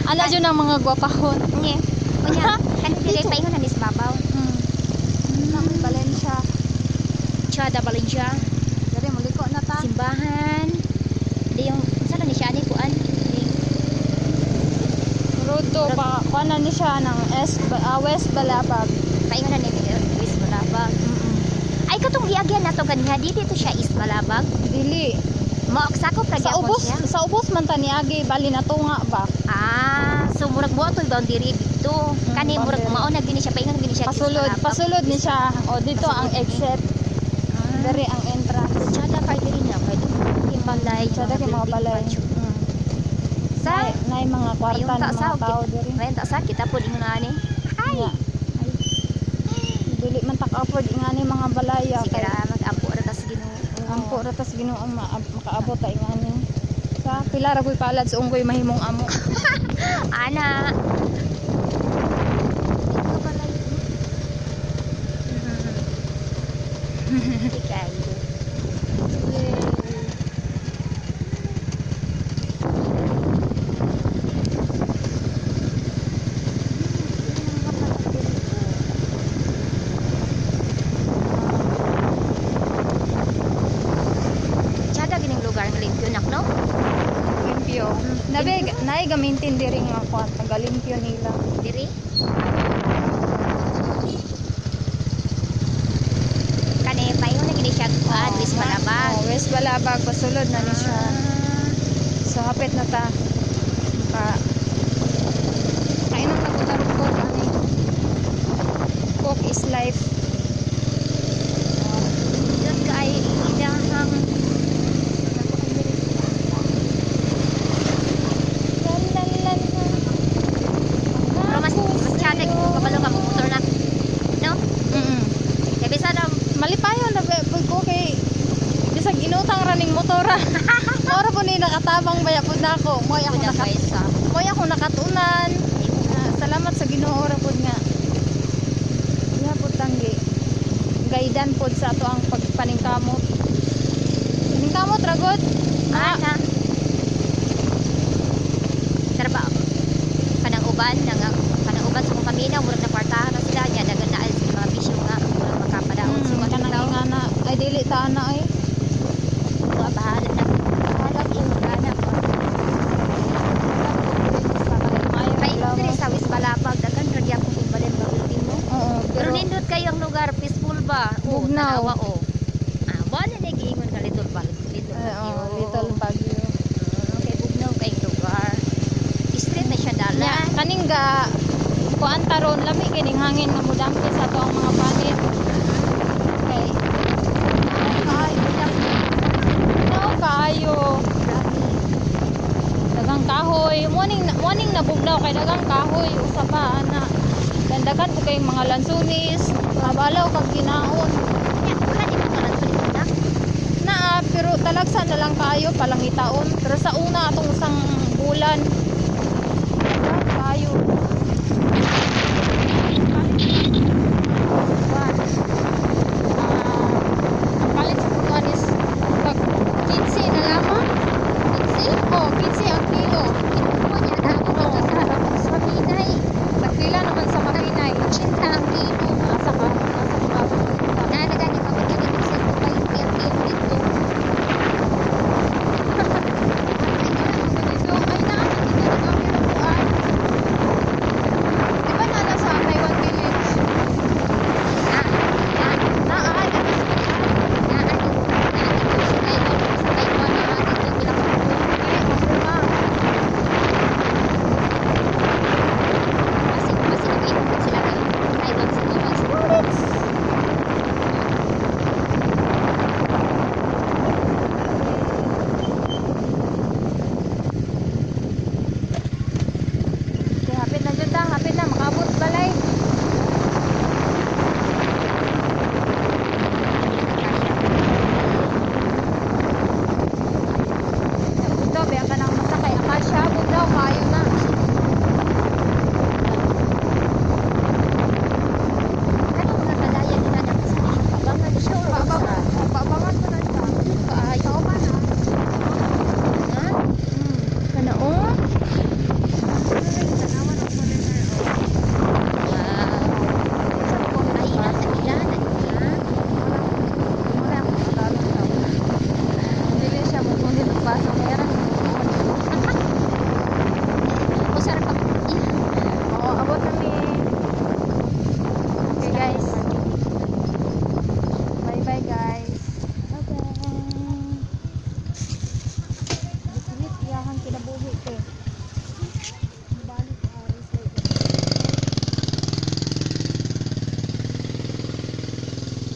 Ana jud ang mga gwapahon. Nye. Unya, kanang dili paingon na nis babaw. Namin Valencia. Chada Valencia. Dere mo liko na ta. Simbahan. Di yung saan ni siya ni kuan? Roto pa kuan ni siya ng West Balabag. Paingon na ni East Balabag. Ay katong giagyan nato ganiha dito siya East Balabag. Dili. Mo sakop ra gyapon siya. Sa ubos man ta niagi bali na tunga ba. So murag mo atoy boundary dito. Kani murag mao na gini siya paingon gini siya. Pasulod ni siya. O dito ang exit. Dere ang entrance. Chada kay diri na kay balay. Chada kay mga balay. Sa nay mga kwarta ng mga tao diri. Renta sa kita pod ingon ani. Hi. Dili man tak afford ingani mga balaya. Sigara mag-ampo ra tas Ginoo. Ampo ra tas Ginoo ang makaabot ta ingani. Sa pila ra koy palad sa unggoy mahimong amo. Ana. Tikay. Chada gining lugar ng limpyo nak no? Limpyo. Nay gamitin diri nga kwan tagalimpyo nila. Diri. Kani payo na gini siya West Balabag. West Balabag pasulod na ni siya. So hapit na ta. Kain ang tagutarong ko ani. Cook is life. Doon kay idahang chada kabalo ka motor na. No? Kay bisa na Malipayon na ko kay bisag inutang raning motora. Ora po ni nakatabang baya pud nako. Moy ako nakatunan. Salamat sa Ginoo ra pud nga. Ya pud tanggi. Gaidan pud sa ato ang pagpaningkamot. Paningkamot ra gud. ana. Trabaho. Kanang uban sa kong paminaw murag na kwartahan na sila nya dagan na sa mga bisyo nga murag makapadaon sa mga kanang tao. ingana ay dili ta ana ay. Bahala na. Bahala ko ana. Diri sa West Balabag dagan ra gyapon kung balen ba building mo. Oo, Pero nindot kayong lugar peaceful ba? Bugnaw. Tanawa o. Bala na giingon ka Little Little Baguio. Okay, bugnaw kayong lugar. Street na siya dala. Nya kaning ga kuan taron lami kining hangin nga mudampi sa ato ang mga panit. Okay. Ay, no kayo. Dagang kahoy. Morning na bugnaw kay dagang kahoy usa pa ana. Dandagan po kayong mga lansunis, kabalaw kag ginaon. Naa pero talagsa na lang kayo palangitaon. Pero sa una atong isang bulan kayo.